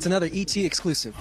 It's another ET exclusive.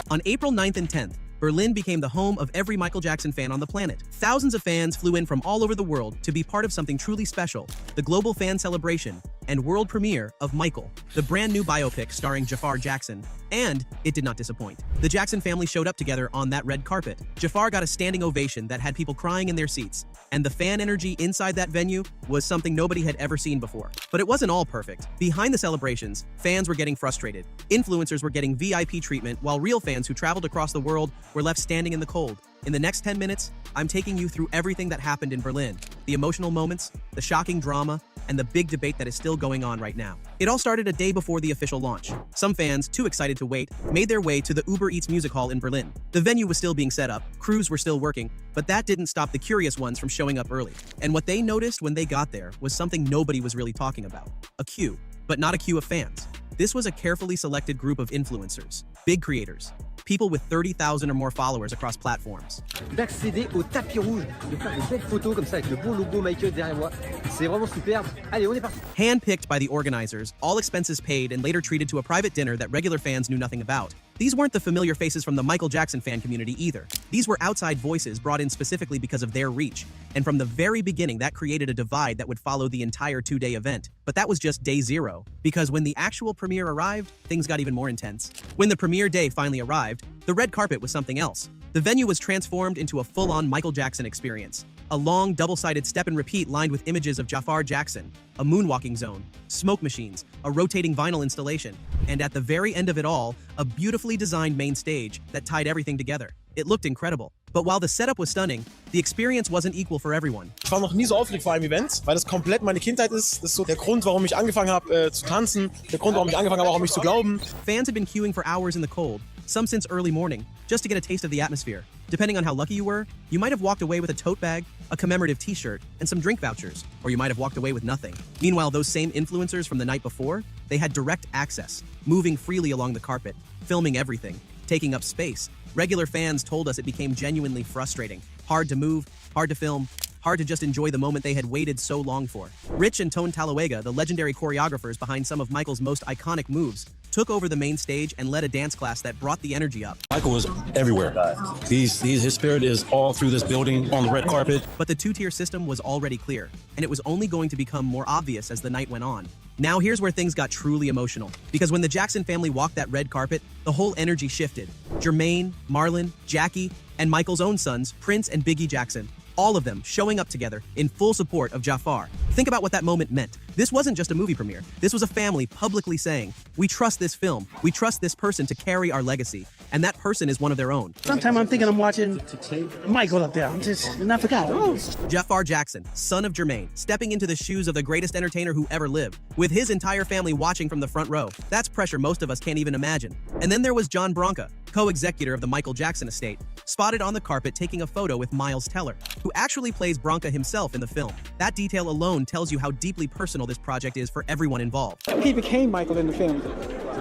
On April 9th and 10th, Berlin became the home of every Michael Jackson fan on the planet. Thousands of fans flew in from all over the world to be part of something truly special, the global fan celebration and world premiere of Michael, the brand new biopic starring Jafar Jackson. And it did not disappoint. The Jackson family showed up together on that red carpet. Jafar got a standing ovation that had people crying in their seats, and the fan energy inside that venue was something nobody had ever seen before. But it wasn't all perfect. Behind the celebrations, fans were getting frustrated. Influencers were getting VIP treatment, while real fans who traveled across the world were left standing in the cold. In the next 10 minutes, I'm taking you through everything that happened in Berlin, the emotional moments, the shocking drama, and the big debate that is still going on right now. It all started a day before the official launch. Some fans, too excited to wait, made their way to the Uber Eats music hall in Berlin. The venue was still being set up, crews were still working, but that didn't stop the curious ones from showing up early. And what they noticed when they got there was something nobody was really talking about. A queue, but not a queue of fans. This was a carefully selected group of influencers, big creators, people with 30,000 or more followers across platforms. D'accéder au tapis rouge, de faire des belles photos comme ça avec le beau logo Michael derrière moi. C'est vraiment superbe. Allez, on est parti. Handpicked by the organizers, all expenses paid, and later treated to a private dinner that regular fans knew nothing about. These weren't the familiar faces from the Michael Jackson fan community either. These were outside voices brought in specifically because of their reach. And from the very beginning, that created a divide that would follow the entire two-day event. But that was just day zero, because when the actual premiere arrived, things got even more intense. When the premiere day finally arrived, the red carpet was something else. The venue was transformed into a full-on Michael Jackson experience. A long, double-sided step and repeat lined with images of Jafar Jackson, a moonwalking zone, smoke machines, a rotating vinyl installation, and at the very end of it all, a beautifully designed main stage that tied everything together. It looked incredible. But while the setup was stunning, the experience wasn't equal for everyone. Ich war noch nie so aufgeregt vor einem Event, weil das komplett meine Kindheit ist. Das ist so der Grund, warum ich angefangen habe zu tanzen, der Grund, warum ich angefangen habe, auch an mich zu glauben. Fans had been queuing for hours in the cold, some since early morning, just to get a taste of the atmosphere. Depending on how lucky you were, you might have walked away with a tote bag, a commemorative t-shirt, and some drink vouchers, or you might have walked away with nothing. Meanwhile, those same influencers from the night before, they had direct access, moving freely along the carpet, filming everything, taking up space. Regular fans told us it became genuinely frustrating. Hard to move, hard to film, hard to just enjoy the moment they had waited so long for. Rich and Tone Talawega, the legendary choreographers behind some of Michael's most iconic moves, took over the main stage and led a dance class that brought the energy up. Michael was everywhere. His spirit is all through this building, on the red carpet. But the two-tier system was already clear, and it was only going to become more obvious as the night went on. Now here's where things got truly emotional, because when the Jackson family walked that red carpet, the whole energy shifted. Jermaine, Marlon, Jackie, and Michael's own sons, Prince and Biggie Jackson, all of them showing up together in full support of Jafar. Think about what that moment meant. This wasn't just a movie premiere. This was a family publicly saying, we trust this film, we trust this person to carry our legacy, and that person is one of their own. Sometimes I'm thinking I'm watching Michael up there, and I forgot. Oh. Jafar Jackson, son of Jermaine, stepping into the shoes of the greatest entertainer who ever lived, with his entire family watching from the front row. That's pressure most of us can't even imagine. And then there was John Branca, co-executor of the Michael Jackson estate, spotted on the carpet taking a photo with Miles Teller, who actually plays Branca himself in the film. That detail alone tells you how deeply personal this project is for everyone involved. He became Michael in the film.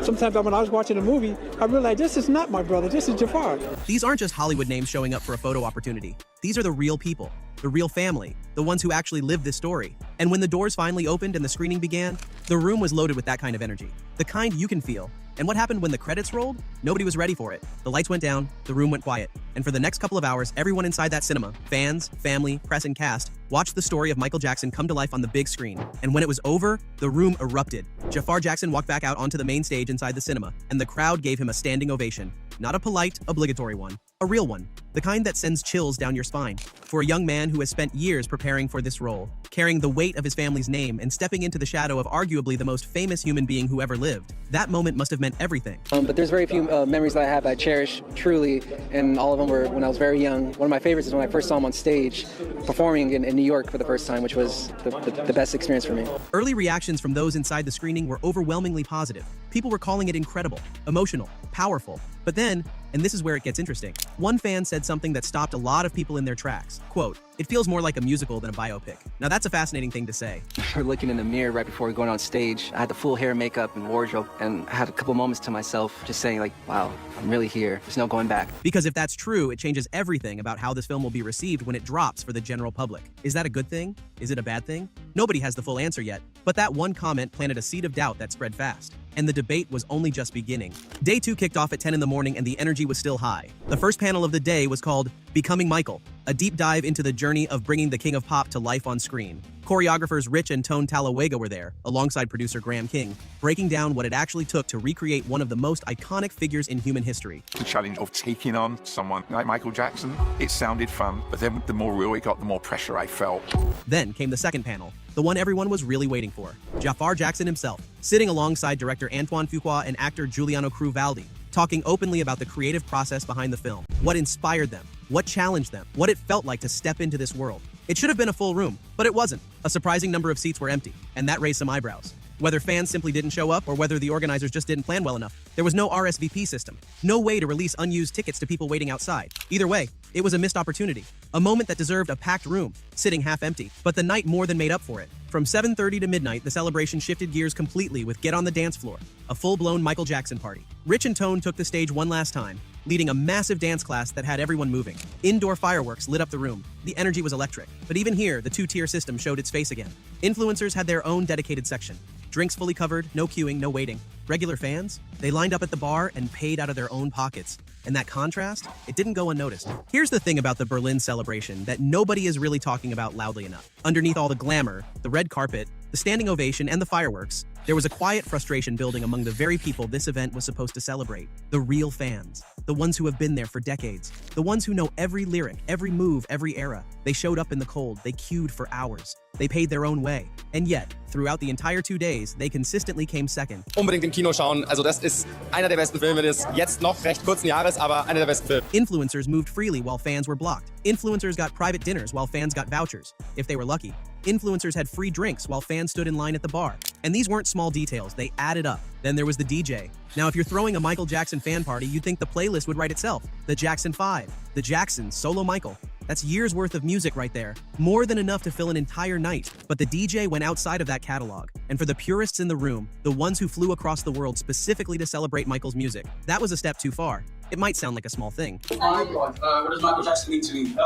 Sometimes when I was watching a movie, I realized this is not my brother, this is Jafar. These aren't just Hollywood names showing up for a photo opportunity. These are the real people, the real family, the ones who actually lived this story. And when the doors finally opened and the screening began, the room was loaded with that kind of energy, the kind you can feel. And what happened when the credits rolled? Nobody was ready for it. The lights went down, the room went quiet. And for the next couple of hours, everyone inside that cinema, fans, family, press, and cast, watched the story of Michael Jackson come to life on the big screen. And when it was over, the room erupted. Jafar Jackson walked back out onto the main stage inside the cinema, and the crowd gave him a standing ovation. Not a polite, obligatory one, a real one, the kind that sends chills down your spine. For a young man who has spent years preparing for this role, carrying the weight of his family's name and stepping into the shadow of arguably the most famous human being who ever lived, that moment must have meant everything. But there's very few memories that I have that I cherish truly, and all of them were when I was very young. One of my favorites is when I first saw him on stage performing in New York for the first time, which was the best experience for me. Early reactions from those inside the screening were overwhelmingly positive. People were calling it incredible, emotional, powerful. But then, and this is where it gets interesting, one fan said something that stopped a lot of people in their tracks. Quote, "It feels more like a musical than a biopic." Now that's a fascinating thing to say. We're looking in the mirror right before going on stage. I had the full hair, makeup, and wardrobe, and I had a couple moments to myself just saying like, wow, I'm really here. There's no going back. Because if that's true, it changes everything about how this film will be received when it drops for the general public. Is that a good thing? Is it a bad thing? Nobody has the full answer yet, But that one comment planted a seed of doubt that spread fast, and the debate was only just beginning. Day 2 kicked off at 10 in the morning and the energy was still high. The first panel of the day was called Becoming Michael, a deep dive into the journey of bringing the King of Pop to life on screen. Choreographers Rich and Tone Talawega were there, alongside producer Graham King, breaking down what it actually took to recreate one of the most iconic figures in human history. The challenge of taking on someone like Michael Jackson, it sounded fun, but then the more real it got, the more pressure I felt. Then came the second panel, the one everyone was really waiting for. Jafar Jackson himself, sitting alongside director Antoine Fuqua and actor Giuliano Cruvaldi, talking openly about the creative process behind the film, what inspired them, what challenged them, what it felt like to step into this world. It should have been a full room, but it wasn't. A surprising number of seats were empty, and that raised some eyebrows. Whether fans simply didn't show up or whether the organizers just didn't plan well enough, there was no RSVP system, no way to release unused tickets to people waiting outside. Either way, it was a missed opportunity, a moment that deserved a packed room, sitting half empty, but the night more than made up for it. From 7:30 to midnight, the celebration shifted gears completely with Get on the Dance Floor, a full-blown Michael Jackson party. Rich and Tone took the stage one last time, leading a massive dance class that had everyone moving. Indoor fireworks lit up the room. The energy was electric. But even here, the two-tier system showed its face again. Influencers had their own dedicated section. Drinks fully covered, no queuing, no waiting. Regular fans? They lined up at the bar and paid out of their own pockets. And that contrast? It didn't go unnoticed. Here's the thing about the Berlin celebration that nobody is really talking about loudly enough. Underneath all the glamour, the red carpet, the standing ovation, and the fireworks, there was a quiet frustration building among the very people this event was supposed to celebrate. The real fans. The ones who have been there for decades. The ones who know every lyric, every move, every era. They showed up in the cold. They queued for hours. They paid their own way. And yet, throughout the entire 2 days, they consistently came second. Unbedingt im Kino schauen. Also das ist einer der besten Filme des jetzt noch recht kurzen Jahres, aber einer der besten Filme. Influencers moved freely while fans were blocked. Influencers got private dinners while fans got vouchers, if they were lucky. Influencers had free drinks while fans stood in line at the bar. And these weren't small details, they added up. Then there was the DJ. Now, if you're throwing a Michael Jackson fan party, you'd think the playlist would write itself. The Jackson 5, the Jacksons, Solo Michael. That's years worth of music right there. More than enough to fill an entire night. But the DJ went outside of that catalog. And for the purists in the room, the ones who flew across the world specifically to celebrate Michael's music, that was a step too far. It might sound like a small thing. Oh my God, what does Michael Jackson mean to me?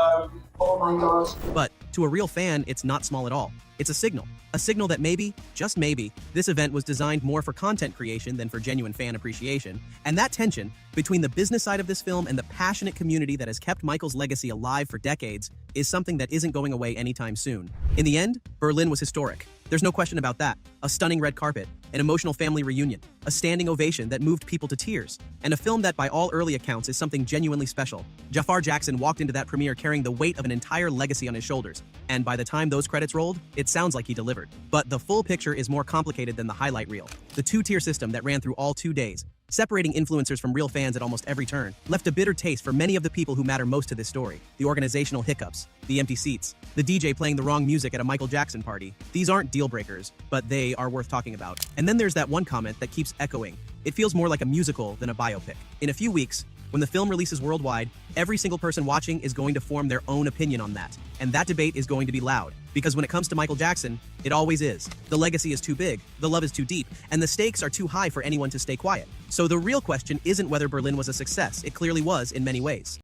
Oh my God. But to a real fan, it's not small at all. It's a signal that maybe, just maybe, this event was designed more for content creation than for genuine fan appreciation. And that tension between the business side of this film and the passionate community that has kept Michael's legacy alive for decades is something that isn't going away anytime soon. In the end, Berlin was historic. There's no question about that. A stunning red carpet, an emotional family reunion, a standing ovation that moved people to tears, and a film that by all early accounts is something genuinely special. Jafar Jackson walked into that premiere carrying the weight of an entire legacy on his shoulders, and by the time those credits rolled, it sounds like he delivered. But the full picture is more complicated than the highlight reel. The two-tier system that ran through all 2 days, separating influencers from real fans at almost every turn, left a bitter taste for many of the people who matter most to this story. The organizational hiccups, the empty seats, the DJ playing the wrong music at a Michael Jackson party. These aren't deal breakers, but they are worth talking about. And then there's that one comment that keeps echoing. It feels more like a musical than a biopic. In a few weeks, when the film releases worldwide, every single person watching is going to form their own opinion on that. And that debate is going to be loud. Because when it comes to Michael Jackson, it always is. The legacy is too big, the love is too deep, and the stakes are too high for anyone to stay quiet. So the real question isn't whether Berlin was a success. It clearly was in many ways.